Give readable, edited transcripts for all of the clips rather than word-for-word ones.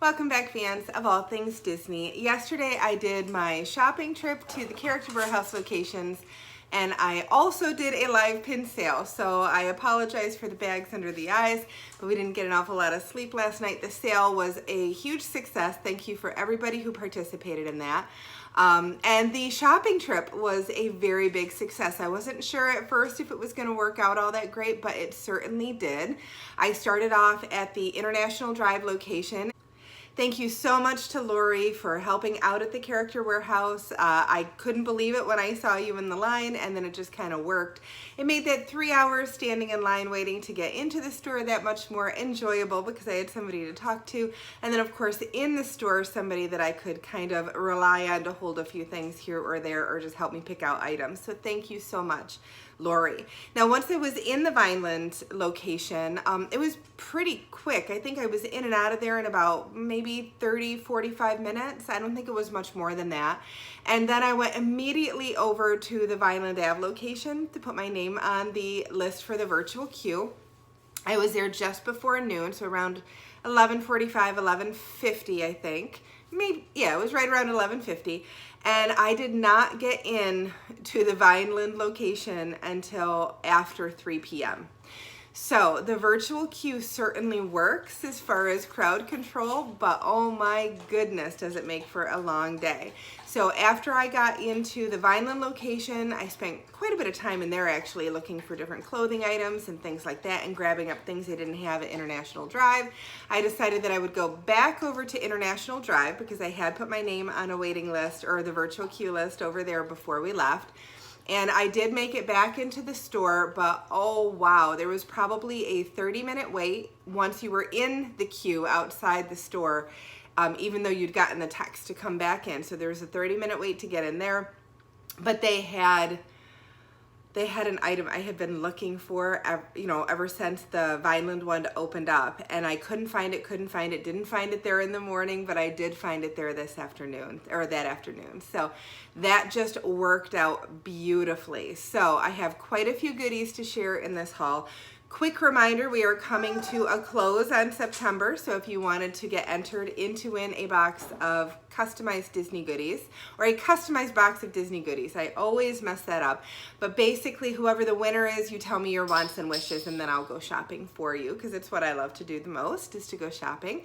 Welcome back, fans of all things Disney. Yesterday I did my shopping trip to the Character Warehouse locations, and I also did a live pin sale. So I apologize for the bags under the eyes, but we didn't get an awful lot of sleep last night. The sale was a huge success. Thank you for everybody who participated in that. And the shopping trip was a very big success. I wasn't sure at first if it was going to work out all that great, but it certainly did. I started off at the International Drive location. Thank you so much to Lori for helping out at the Character Warehouse. I couldn't believe it when I saw you in the line, and then it just kind of worked. It made that 3 hours standing in line waiting to get into the store that much more enjoyable because I had somebody to talk to. And then of course in the store, somebody that I could kind of rely on to hold a few things here or there or just help me pick out items. So thank you so much, Lori. Now, once I was in the Vineland location, it was pretty quick. I think I was in and out of there in about maybe 30-45 minutes. I don't think it was much more than that. And then I went immediately over to the Vineland Ave location to put my name on the list for the virtual queue. I was there just before noon, so around 11:45, 11:50, I think. Maybe, yeah, it was right around 11:50. And I did not get in to the Vineland location until after 3 p.m. So the virtual queue certainly works as far as crowd control, but oh my goodness, does it make for a long day. So after I got into the Vineland location, I spent quite a bit of time in there actually looking for different clothing items and things like that and grabbing up things they didn't have at International Drive. I decided that I would go back over to International Drive because I had put my name on a waiting list or the virtual queue list over there before we left. And I did make it back into the store, but oh wow, there was probably a 30-minute wait once you were in the queue outside the store, even though you'd gotten the text to come back in. So there was a 30-minute wait to get in there, but they had an item I had been looking for, ever since the Vineland one opened up, and I couldn't find it, didn't find it there in the morning, but I did find it there this afternoon, or that afternoon. So that just worked out beautifully. So I have quite a few goodies to share in this haul. Quick reminder, we are coming to a close on September, so if you wanted to get entered into win a box of customized Disney goodies, or a customized box of Disney goodies, I always mess that up, but basically whoever the winner is, you tell me your wants and wishes and then I'll go shopping for you, because it's what I love to do the most, is to go shopping.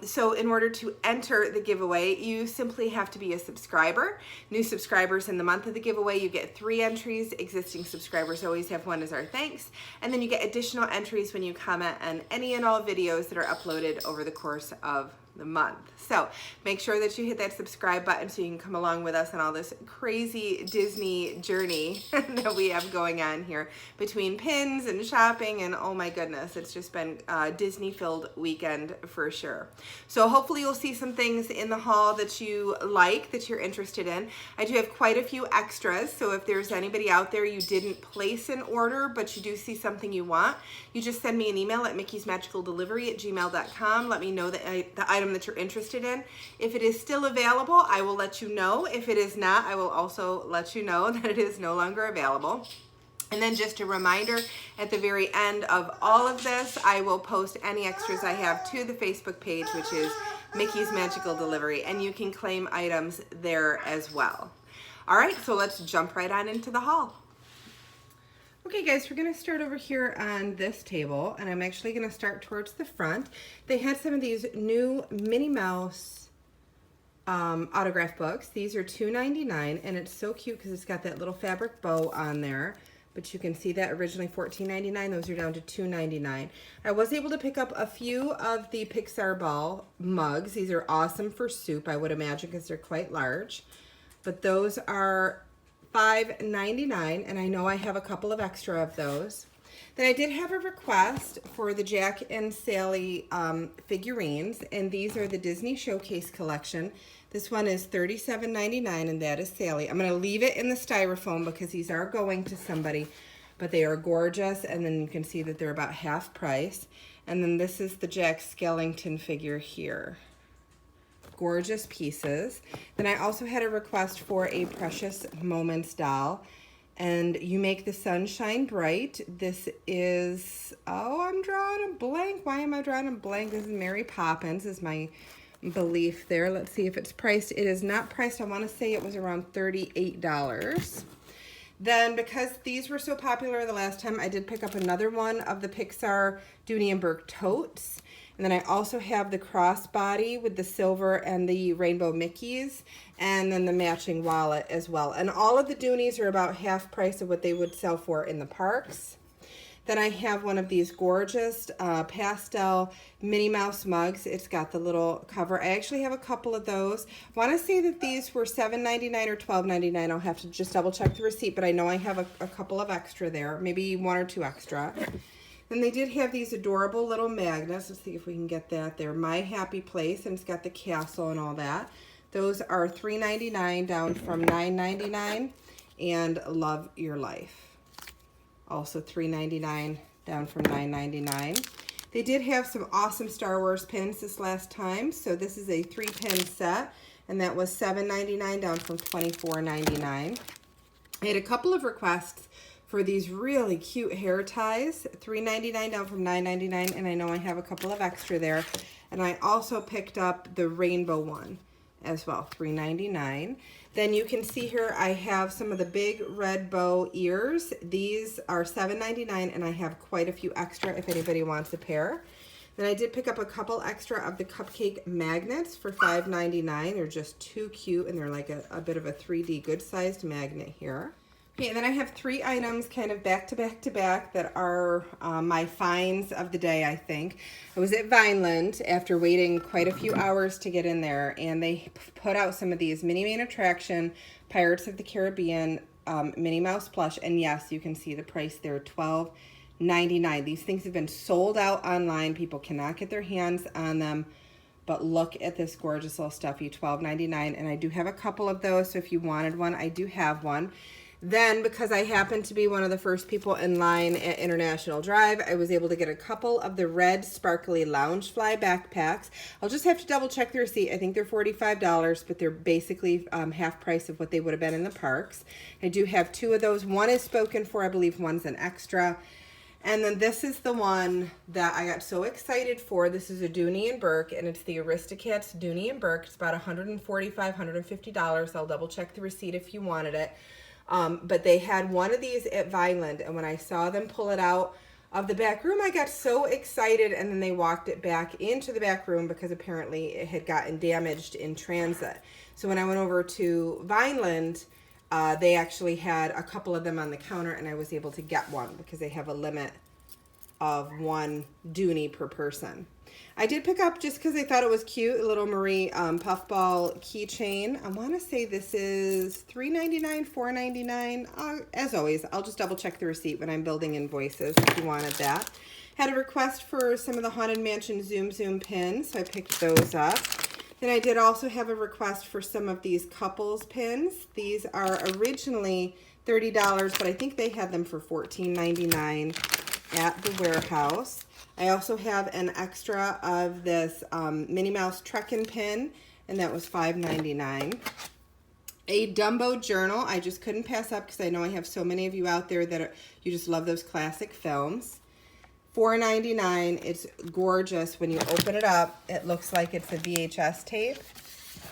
So in order to enter the giveaway, you simply have to be a subscriber. New subscribers in the month of the giveaway, you get 3 entries. Existing subscribers always have 1 as our thanks, and then you get additional entries when you comment on any and all videos that are uploaded over the course of the month. So make sure that you hit that subscribe button so you can come along with us on all this crazy Disney journey that we have going on here between pins and shopping, and oh my goodness, it's just been a Disney filled weekend for sure. So hopefully you'll see some things in the haul that you like, that you're interested in. I do have quite a few extras, so if there's anybody out there you didn't place an order but you do see something you want, you just send me an email at mickey'smagicaldelivery@gmail.com. Let me know the item that you're interested in. If it is still available, I will let you know. If it is not, I will also let you know that it is no longer available. And then just a reminder, at the very end of all of this, I will post any extras I have to the Facebook page, which is Mickey's Magical Delivery, and you can claim items there as well. All right, so let's jump right on into the haul. Okay guys, we're gonna start over here on this table, and I'm actually gonna start towards the front. They had some of these new Minnie Mouse autograph books. These are $2.99, and it's so cute because it's got that little fabric bow on there. But you can see that originally $14.99, those are down to $2.99. I was able to pick up a few of the Pixar Ball mugs. These are awesome for soup, I would imagine, because they're quite large. But those are $5.99, and I know I have a couple of extra of those. Then I did have a request for the Jack and Sally figurines, and these are the Disney Showcase collection. This one is $37.99, and that is Sally. I'm going to leave it in the styrofoam because these are going to somebody, but they are gorgeous, and then you can see that they're about half price. And then this is the Jack Skellington figure here. Gorgeous pieces. Then I also had a request for a Precious Moments doll, and you make the sun shine bright. This is, oh, I'm drawing a blank. Why am I drawing a blank? This is Mary Poppins is my belief there. Let's see if it's priced. It is not priced. I want to say it was around $38. Then, because these were so popular the last time, I did pick up another one of the Pixar Dooney and Burke totes. And then I also have the crossbody with the silver and the rainbow Mickeys, and then the matching wallet as well. And all of the Doonies are about half price of what they would sell for in the parks. Then I have one of these gorgeous pastel Minnie Mouse mugs. It's got the little cover. I actually have a couple of those. I want to say that these were $7.99 or $12.99. I'll have to just double check the receipt, but I know I have a couple of extra there, maybe one or two extra. Then they did have these adorable little magnets. Let's see if we can get that there. My Happy Place, and it's got the castle and all that. Those are $3.99 down from $9.99, and Love Your Life. Also $3.99 down from $9.99. They did have some awesome Star Wars pins this last time. So this is a 3-pin set, and that was $7.99 down from $24.99. I had a couple of requests for these really cute hair ties, $3.99 down from $9.99, and I know I have a couple of extra there. And I also picked up the rainbow one as well, $3.99. Then you can see here I have some of the big red bow ears. These are $7.99, and I have quite a few extra if anybody wants a pair. Then I did pick up a couple extra of the cupcake magnets for $5.99. They're just too cute, and they're like a bit of a 3D good-sized magnet here. Okay, and then I have 3 items kind of back to back to back that are my finds of the day, I think. I was at Vineland after waiting quite a few hours to get in there, and they put out some of these Minnie Main Attraction Pirates of the Caribbean Minnie Mouse plush, and yes, you can see the price there, $12.99. These things have been sold out online. People cannot get their hands on them, but look at this gorgeous little stuffy, $12.99, and I do have a couple of those, so if you wanted one, I do have one. Then, because I happened to be one of the first people in line at International Drive, I was able to get a couple of the red sparkly Loungefly backpacks. I'll just have to double check the receipt. I think they're $45, but they're basically half price of what they would have been in the parks. I do have 2 of those. One is spoken for, I believe one's an extra. And then this is the one that I got so excited for. This is a Dooney and Burke, and it's the Aristocats Dooney and Burke. It's about $145, $150. I'll double check the receipt if you wanted it. But they had one of these at Vineland, and when I saw them pull it out of the back room, I got so excited, and then they walked it back into the back room because apparently it had gotten damaged in transit. So when I went over to Vineland, they actually had a couple of them on the counter, and I was able to get one because they have a limit of 1 Dooney per person. I did pick up, just because I thought it was cute, a little Marie puffball keychain. I want to say this is $3.99, $4.99. As always, I'll just double check the receipt when I'm building invoices if you wanted that. Had a request for some of the Haunted Mansion Zoom Zoom pins, so I picked those up. Then I did also have a request for some of these couples pins. These are originally $30, but I think they had them for $14.99 at the warehouse. I also have an extra of this Minnie Mouse Trekkin' pin, and that was $5.99. A Dumbo journal. I just couldn't pass up because I know I have so many of you out there that you just love those classic films. $4.99. It's gorgeous. When you open it up, it looks like it's a VHS tape,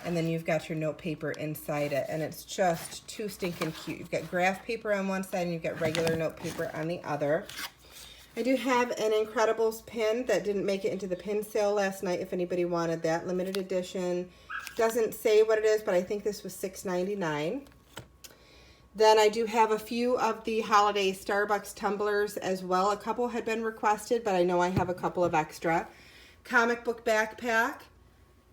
and then you've got your note paper inside it, and it's just too stinking cute. You've got graph paper on one side, and you've got regular note paper on the other. I do have an Incredibles pin that didn't make it into the pin sale last night if anybody wanted that. Limited edition. Doesn't say what it is, but I think this was $6.99. Then I do have a few of the holiday Starbucks tumblers as well. A couple had been requested, but I know I have a couple of extra. Comic book backpack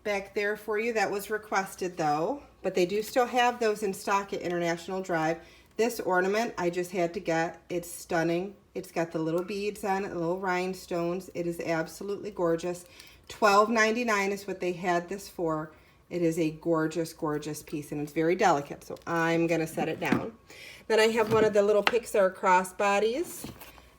back there for you. That was requested though, but they do still have those in stock at International Drive. This ornament I just had to get. It's stunning. It's got the little beads on it, the little rhinestones. It is absolutely gorgeous. $12.99 is what they had this for. It is a gorgeous, gorgeous piece, and it's very delicate, so I'm going to set it down. Then I have one of the little Pixar crossbodies.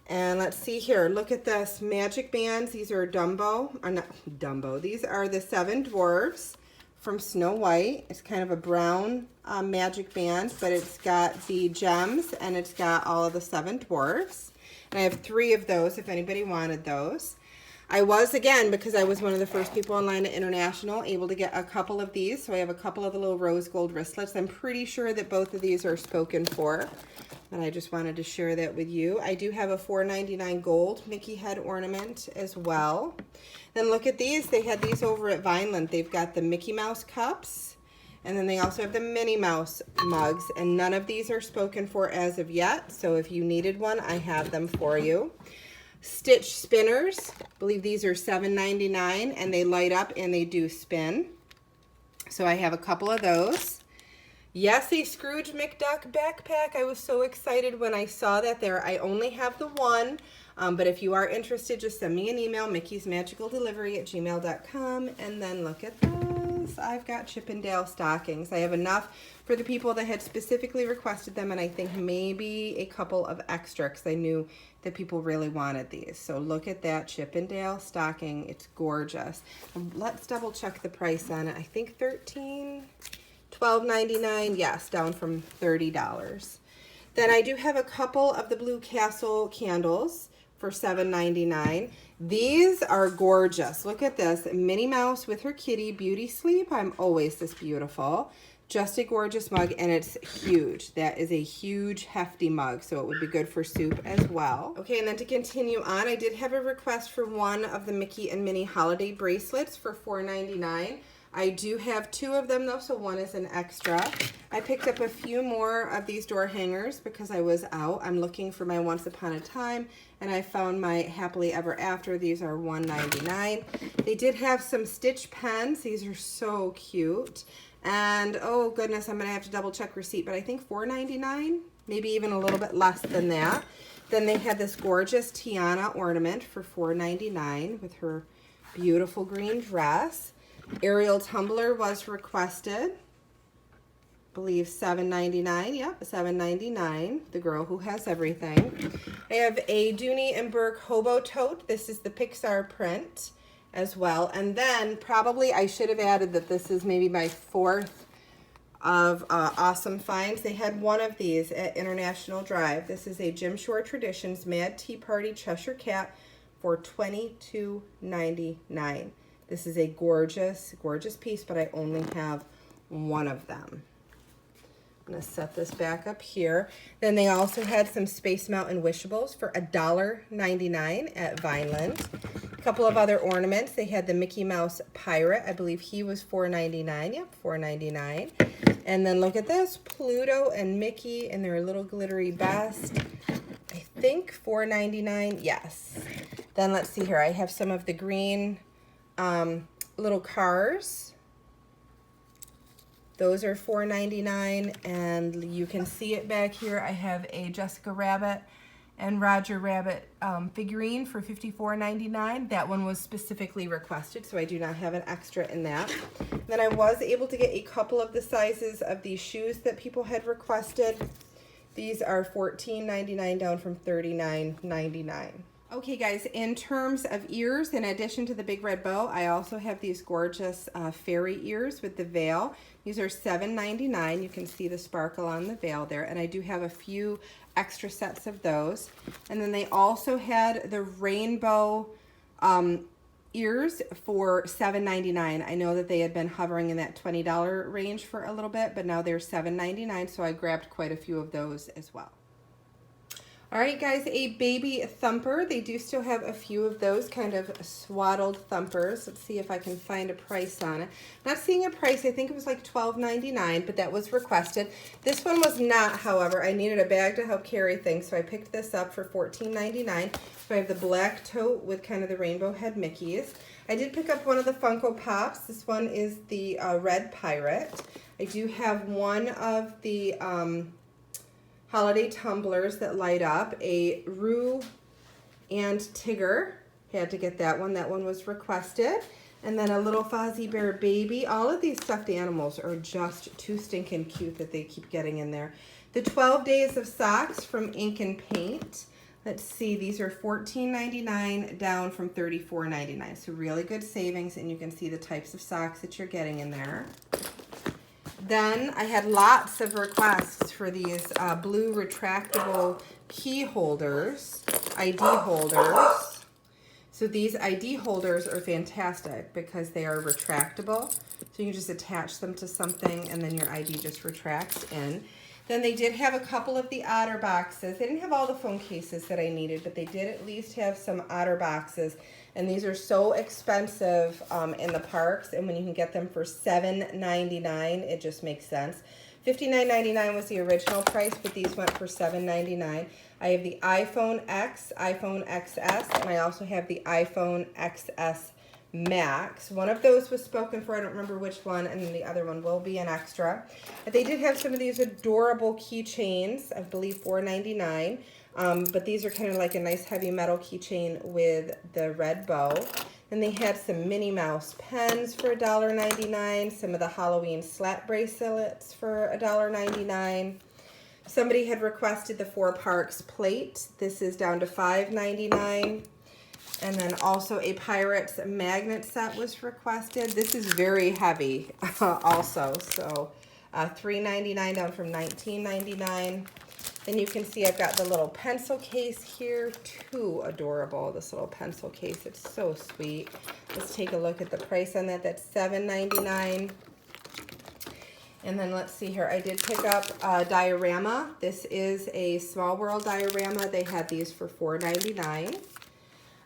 And let's see here. Look at this. Magic bands. These are Dumbo. Or not Dumbo. These are the 7 Dwarves from Snow White. It's kind of a brown magic band, but it's got the gems and it's got all of the 7 dwarfs. And I have 3 of those if anybody wanted those. I was, again, because I was one of the first people online at International, able to get a couple of these. So I have a couple of the little rose gold wristlets. I'm pretty sure that both of these are spoken for, but I just wanted to share that with you. I do have a $4.99 gold Mickey head ornament as well. Then look at these. They had these over at Vineland. They've got the Mickey Mouse cups, and then they also have the Minnie Mouse mugs, and none of these are spoken for as of yet. So if you needed one, I have them for you. Stitch spinners, I believe these are $7.99, and they light up and they do spin. So I have a couple of those. Yes, a Scrooge McDuck backpack. I was so excited when I saw that there. I only have the one, but if you are interested, just send me an email, mickey'smagicaldelivery@gmail.com, and then look at this. I've got Chippendale stockings. I have enough for the people that had specifically requested them, and I think maybe a couple of extra because I knew that people really wanted these. So look at that Chippendale stocking. It's gorgeous. Let's double check the price on it. I think $12.99, yes, down from $30. Then I do have a couple of the Blue Castle candles for $7.99. These are gorgeous. Look at this. Minnie Mouse with her kitty, beauty sleep. I'm always this beautiful. Just a gorgeous mug, and it's huge. That is a huge, hefty mug, so it would be good for soup as well. Okay, and then to continue on, I did have a request for one of the Mickey and Minnie holiday bracelets for $4.99. I do have 2 of them though, so one is an extra. I picked up a few more of these door hangers because I was out. I'm looking for my Once Upon a Time, and I found my Happily Ever After. These are $1.99. They did have some stitch pens. These are so cute. And oh goodness, I'm gonna have to double check receipt, but I think $4.99, maybe even a little bit less than that. Then they had this gorgeous Tiana ornament for $4.99 with her beautiful green dress. Ariel tumbler was requested. I believe $7.99. Yep, $7.99. The girl who has everything. I have a Dooney and Burke hobo tote. This is the Pixar print as well. And then probably I should have added that this is maybe my 4th of awesome finds. They had one of these at International Drive. This is a Jim Shore Traditions Mad Tea Party Cheshire Cat for $22.99. This is a gorgeous, gorgeous piece, but I only have one of them. I'm gonna set this back up here. Then they also had some Space Mountain Wishables for $1.99 at Vineland. A couple of other ornaments. They had the Mickey Mouse Pirate. I believe he was $4.99. Yep, $4.99. And then look at this, Pluto and Mickey in their little glittery vest. I think $4.99. Yes. Then let's see here. I have some of the green little cars. Those are $4.99, and you can see it back here. I have a Jessica Rabbit and Roger Rabbit figurine for $54.99. That one was specifically requested, so I do not have an extra in that. Then I was able to get a couple of the sizes of these shoes that people had requested. These are $14.99 down from $39.99. Okay guys, in terms of ears, in addition to the big red bow, I also have these gorgeous fairy ears with the veil. These are $7.99. You can see the sparkle on the veil there, and I do have a few extra sets of those. And then they also had the rainbow ears for $7.99. I know that they had been hovering in that $20 range for a little bit, but now they're $7.99, so I grabbed quite a few of those as well. All right, guys, a baby thumper. They do still have a few of those kind of swaddled thumpers. Let's see if I can find a price on it. Not seeing a price. I think it was like $12.99, but that was requested. This one was not, however. I needed a bag to help carry things, so I picked this up for $14.99. So I have the black tote with kind of the rainbow head Mickeys. I did pick up one of the Funko Pops. This one is the Red Pirate. I do have one of the holiday tumblers that light up, a Roo and Tigger. Had to get that one. That one was requested. And then a little Fozzie Bear baby. All of these stuffed animals are just too stinking cute that they keep getting in there. The 12 Days of Socks from Ink and Paint. Let's see, these are $14.99 down from $34.99. So really good savings, and you can see the types of socks that you're getting in there. Then I had lots of requests for these blue retractable key holders, ID holders. So these ID holders are fantastic because they are retractable. So you can just attach them to something and then your ID just retracts in. Then they did have a couple of the Otter boxes. They didn't have all the phone cases that I needed, but they did at least have some Otter boxes. And these are so expensive in the parks, and when you can get them for $7.99, it just makes sense. $59.99 was the original price, but these went for $7.99. I have the iPhone X, iPhone XS, and I also have the iPhone XS Max. One of those was spoken for, I don't remember which one, and then the other one will be an extra. But they did have some of these adorable keychains, I believe $4.99. But these are kind of like a nice heavy metal keychain with the red bow. Then they had some Minnie Mouse pens for $1.99, some of the Halloween slap bracelets for $1.99. Somebody had requested the 4 Parks plate. This is down to $5.99. And then also a Pirates magnet set was requested. This is very heavy also. So $3.99 down from $19.99. Then you can see I've got the little pencil case here. Too adorable, this little pencil case. It's so sweet. Let's take a look at the price on that. That's $7.99. And then let's see here. I did pick up a diorama. This is a Small World diorama. They had these for $4.99.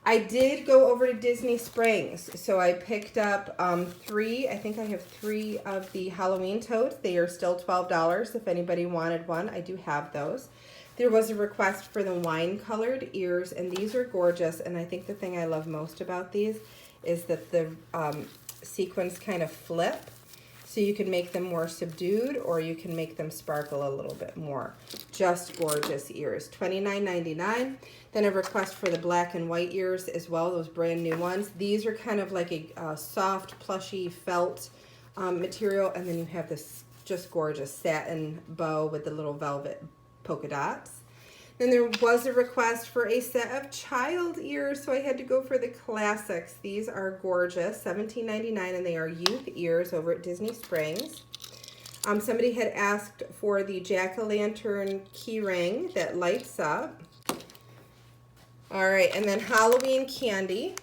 I did go over to Disney Springs, so I picked up 3. I think I have 3 of the Halloween totes. They are still $12 if anybody wanted one. I do have those. There was a request for the wine-colored ears, and these are gorgeous. And I think the thing I love most about these is that the sequins kind of flip. So you can make them more subdued, or you can make them sparkle a little bit more. Just gorgeous ears. $29.99. Then a request for the black and white ears as well, those brand new ones. These are kind of like a soft, plushy felt material. And then you have this just gorgeous satin bow with the little velvet polka dots. Then there was a request for a set of child ears, so I had to go for the classics. These are gorgeous, $17.99, and they are youth ears over at Disney Springs. Somebody had asked for the jack-o'-lantern key ring that lights up. All right, and then Halloween candy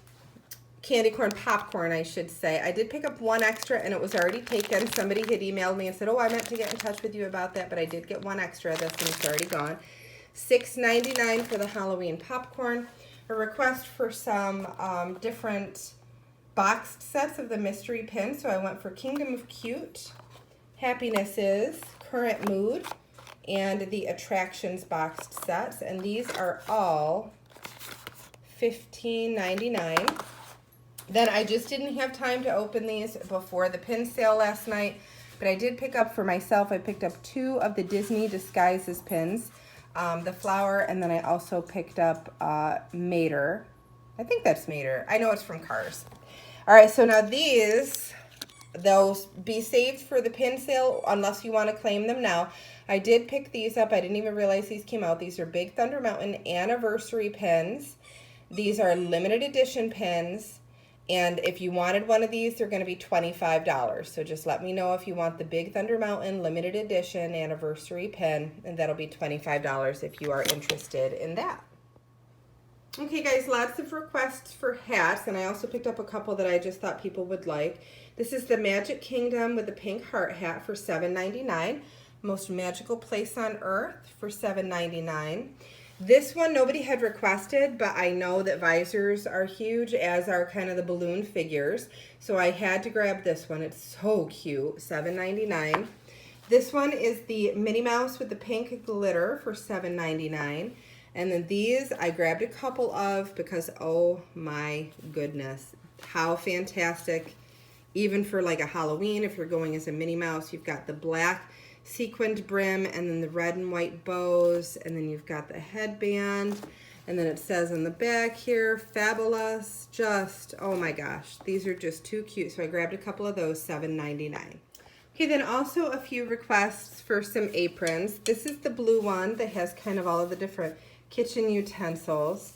corn popcorn, I should say. I did pick up 1 extra, and it was already taken. Somebody had emailed me and said, oh, I meant to get in touch with you about that, but I did get 1 extra. This one's already gone. $6.99 for the Halloween popcorn. A request for some different boxed sets of the mystery pins. So I went for Kingdom of Cute, Happiness Is, Current Mood, and the Attractions boxed sets. And these are all $15.99. Then I just didn't have time to open these before the pin sale last night, but I did pick up for myself. I picked up 2 of the Disney Disguises pins. The flower, and then I also picked up Mater. I think that's Mater. I know it's from Cars. All right, so now they'll be saved for the pin sale unless you want to claim them now. I did pick these up. I didn't even realize these came out. These are Big Thunder Mountain anniversary pins. These are limited edition pins. And if you wanted one of these, they're going to be $25. So just let me know if you want the Big Thunder Mountain limited edition anniversary pin, and that'll be $25 if you are interested in that. Okay, guys, lots of requests for hats, and I also picked up a couple that I just thought people would like. This is the Magic Kingdom with the pink heart hat for $7.99. Most magical place on earth for $7.99. This one nobody had requested, but I know that visors are huge, as are kind of the balloon figures. So I had to grab this one. It's so cute, $7.99. This one is the Minnie Mouse with the pink glitter for $7.99. And then these I grabbed a couple of because, oh my goodness, how fantastic. Even for like a Halloween, if you're going as a Minnie Mouse, you've got the black sequined brim and then the red and white bows, and then you've got the headband, and then it says on the back here, fabulous. Just, oh my gosh, these are just too cute. So I grabbed a couple of those, $7.99. Okay, then also a few requests for some aprons. This is the blue one that has kind of all of the different kitchen utensils.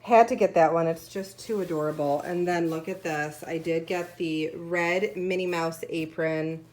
Had to get that one. It's just too adorable. And then look at this. I did get the red Minnie Mouse apron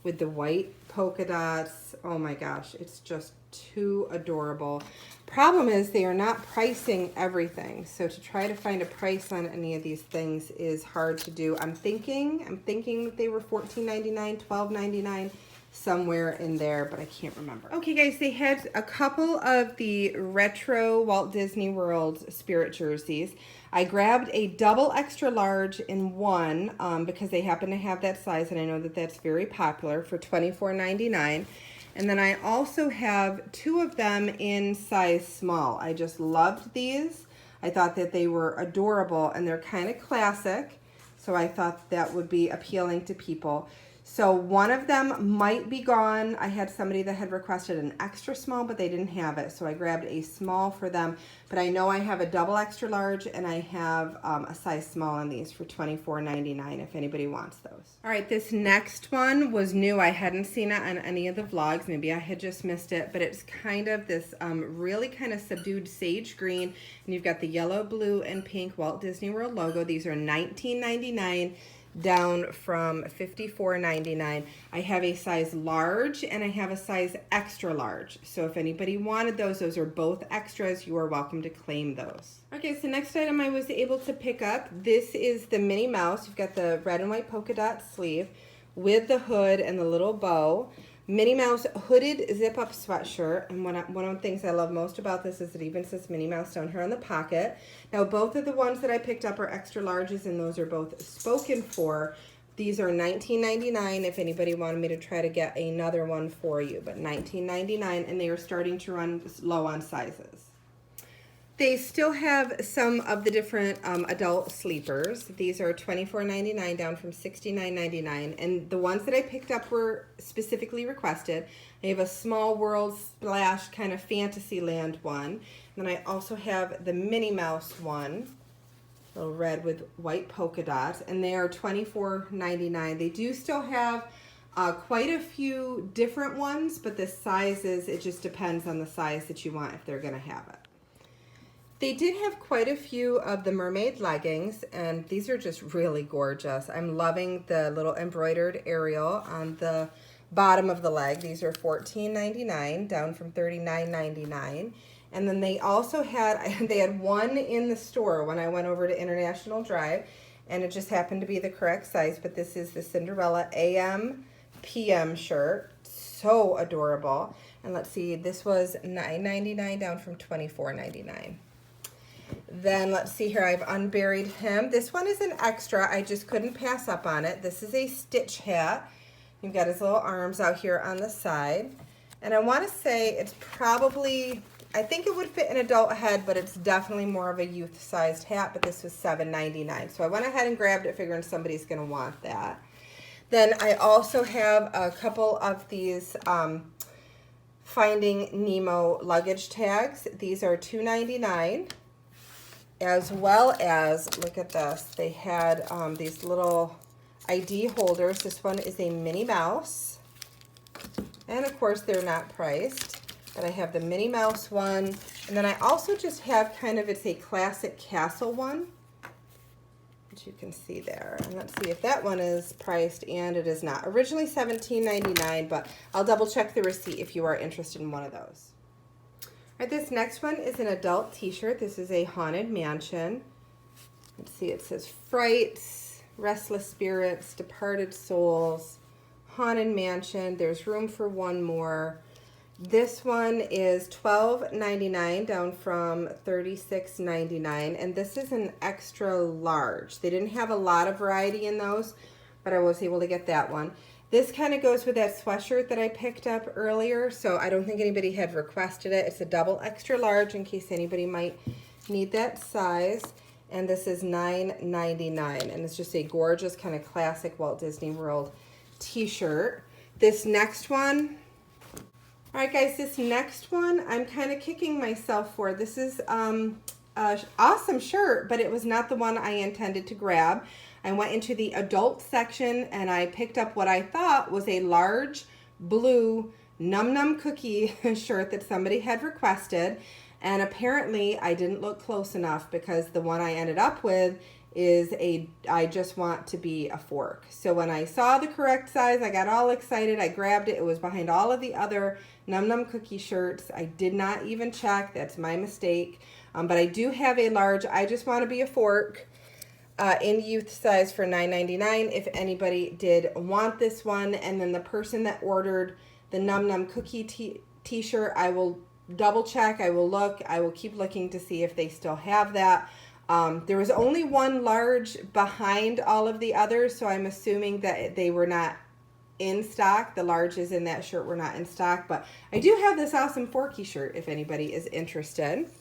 with the white polka dots. Oh my gosh, it's just too adorable. Problem is they are not pricing everything. So to try to find a price on any of these things is hard to do. I'm thinking that they were $14.99, $12.99. Somewhere in there, but I can't remember. Okay guys, they had a couple of the retro Walt Disney World Spirit jerseys. I grabbed a double extra large in one because they happen to have that size, and I know that that's very popular, for $24.99. And then I also have two of them in size small. I just loved these. I thought that they were adorable, and they're kind of classic, so I thought that would be appealing to people. So one of them might be gone. I had somebody that had requested an extra small, but they didn't have it. So I grabbed a small for them. But I know I have a double extra large, and I have a size small on these for $24.99 if anybody wants those. All right, this next one was new. I hadn't seen it on any of the vlogs. Maybe I had just missed it, but it's kind of this really kind of subdued sage green. And you've got the yellow, blue, and pink Walt Disney World logo. These are $19.99. Down from $54.99. I have a size large and I have a size extra large. So if anybody wanted those are both extras. You are welcome to claim those. Okay, so next item I was able to pick up. This is the Minnie Mouse. You've got the red and white polka dot sleeve with the hood and the little bow. Minnie Mouse hooded zip-up sweatshirt, and one of the things I love most about this is it even says Minnie Mouse down here on the pocket. Now, both of the ones that I picked up are extra larges, and those are both spoken for. These are $19.99 if anybody wanted me to try to get another one for you, but $19.99, and they are starting to run low on sizes. They still have some of the different adult sleepers. These are $24.99 down from $69.99. And the ones that I picked up were specifically requested. I have a Small World Splash kind of Fantasyland one. And then I also have the Minnie Mouse one, little red with white polka dots. And they are $24.99. They do still have quite a few different ones, but the sizes, it just depends on the size that you want if they're going to have it. They did have quite a few of the mermaid leggings, and these are just really gorgeous. I'm loving the little embroidered Ariel on the bottom of the leg. These are $14.99 down from $39.99. And then they also had, they had one in the store when I went over to International Drive, and it just happened to be the correct size, but this is the Cinderella AM PM shirt. So adorable. And let's see, this was $9.99 down from $24.99. Then let's see here, I've unburied him. This one is an extra. I just couldn't pass up on it. This is a Stitch hat. You've got his little arms out here on the side. And I want to say it's probably, I think it would fit an adult head, but it's definitely more of a youth-sized hat, but this was $7.99. So I went ahead and grabbed it, figuring somebody's going to want that. Then I also have a couple of these Finding Nemo luggage tags. These are $2.99. As well as, look at this, they had these little ID holders. This one is a Minnie Mouse. And of course, they're not priced. But I have the Minnie Mouse one. And then I also just have kind of, it's a classic castle one, which you can see there. And let's see if that one is priced, and it is not. Originally $17.99, but I'll double check the receipt if you are interested in one of those. All right, this next one is an adult t-shirt. This is a Haunted Mansion. Let's see, it says Frights, Restless Spirits, Departed Souls, Haunted Mansion. There's room for one more. This one is $12.99 down from $36.99, and this is an extra large. They didn't have a lot of variety in those, but I was able to get that one. This kind of goes with that sweatshirt that I picked up earlier, so I don't think anybody had requested it. It's a double extra large in case anybody might need that size. And this is $9.99, and it's just a gorgeous kind of classic Walt Disney World t-shirt. This next one, all right guys, this next one I'm kind of kicking myself for. This is an awesome shirt, but it was not the one I intended to grab. I went into the adult section and I picked up what I thought was a large blue Num Num Cookie shirt that somebody had requested. And apparently I didn't look close enough, because the one I ended up with is I just want to be a fork. So when I saw the correct size, I got all excited. I grabbed it. It was behind all of the other Num Num Cookie shirts. I did not even check. That's my mistake. But I do have a large I just want to be a fork in youth size for $9.99 if anybody did want this one. And then the person that ordered the Num Num Cookie t-shirt, I will double check. I will look. I will keep looking to see if they still have that. There was only one large behind all of the others, so I'm assuming that they were not in stock. The larges in that shirt were not in stock, but I do have this awesome Forky shirt if anybody is interested.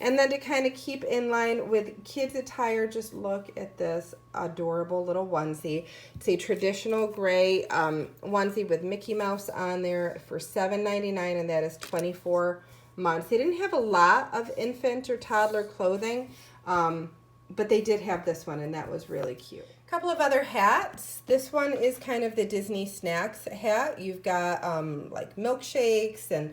And then to kind of keep in line with kids attire, just look at this adorable little onesie. It's a traditional gray onesie with Mickey Mouse on there for $7.99, and that is 24 months. They didn't have a lot of infant or toddler clothing, but they did have this one, and that was really cute. A couple of other hats. This one is kind of the Disney Snacks hat. You've got like milkshakes and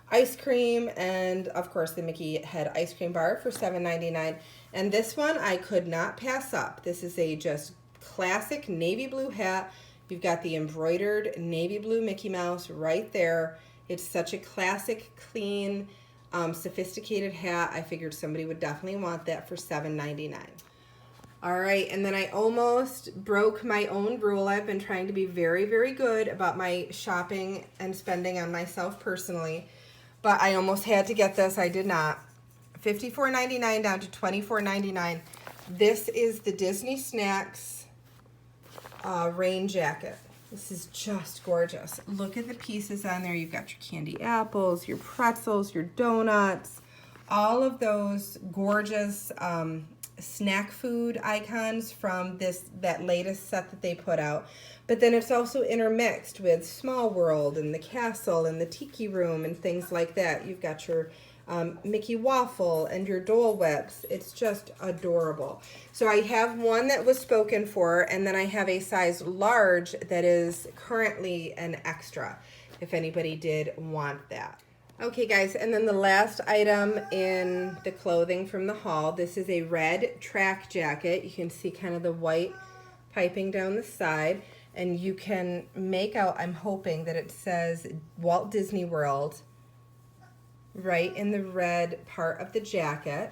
ice cream, and of course the Mickey Head ice cream bar for $7.99. And this one I could not pass up. This is a just classic navy blue hat. You've got the embroidered navy blue Mickey Mouse right there. It's such a classic, clean, sophisticated hat. I figured somebody would definitely want that for $7.99. All right, and then I almost broke my own rule. I've been trying to be very, very good about my shopping and spending on myself personally, but I almost had to get this. I did not. $54.99 down to $24.99. This is the Disney Snacks rain jacket. This is just gorgeous. Look at the pieces on there. You've got your candy apples, your pretzels, your donuts, all of those gorgeous snack food icons from that latest set that they put out. But then it's also intermixed with Small World and the Castle and the Tiki Room and things like that. You've got your Mickey Waffle and your Dole Whips. It's just adorable. So I have one that was spoken for, and then I have a size large that is currently an extra, if anybody did want that. Okay guys, and then the last item in the clothing from the haul, this is a red track jacket. You can see kind of the white piping down the side, and you can make out, I'm hoping that it says Walt Disney World right in the red part of the jacket.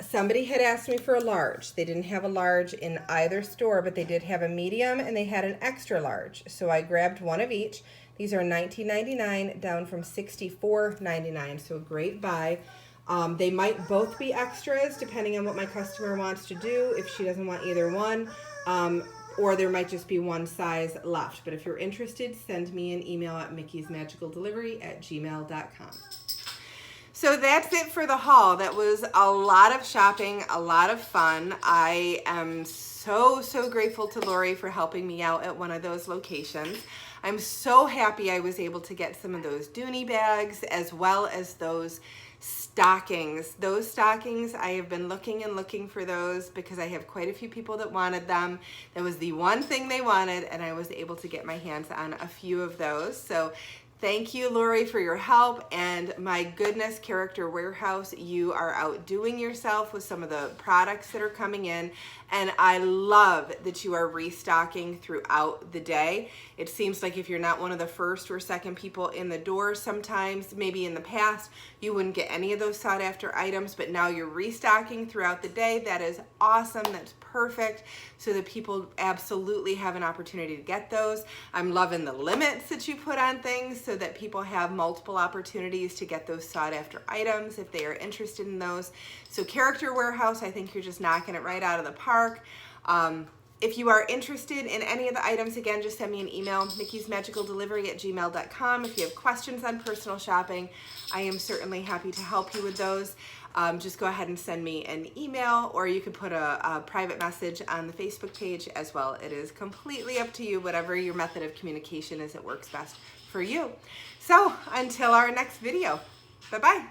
Somebody had asked me for a large. They didn't have a large in either store, but they did have a medium and they had an extra large. So I grabbed one of each. These are $19.99 down from $64.99, so a great buy. They might both be extras depending on what my customer wants to do, if she doesn't want either one, or there might just be one size left. But if you're interested, send me an email at mickey'smagicaldelivery@gmail.com. So that's it for the haul. That was a lot of shopping, a lot of fun. I am so grateful to Lori for helping me out at one of those locations. I'm so happy I was able to get some of those Dooney bags as well as those stockings. Those stockings, I have been looking and looking for those because I have quite a few people that wanted them. That was the one thing they wanted, and I was able to get my hands on a few of those. So thank you, Lori, for your help, and my goodness, Character Warehouse, you are outdoing yourself with some of the products that are coming in, and I love that you are restocking throughout the day. It seems like if you're not one of the first or second people in the door, sometimes, maybe in the past, you wouldn't get any of those sought after items, but now you're restocking throughout the day. That is awesome. That's perfect, so that people absolutely have an opportunity to get those. I'm loving the limits that you put on things so that people have multiple opportunities to get those sought after items if they are interested in those. So Character Warehouse, I think you're just knocking it right out of the park. If you are interested in any of the items, again, just send me an email, mickey'smagicaldelivery@gmail.com. If you have questions on personal shopping, I am certainly happy to help you with those. Just go ahead and send me an email, or you can put a private message on the Facebook page as well. It is completely up to you, whatever your method of communication is that works best for you. So until our next video, bye-bye.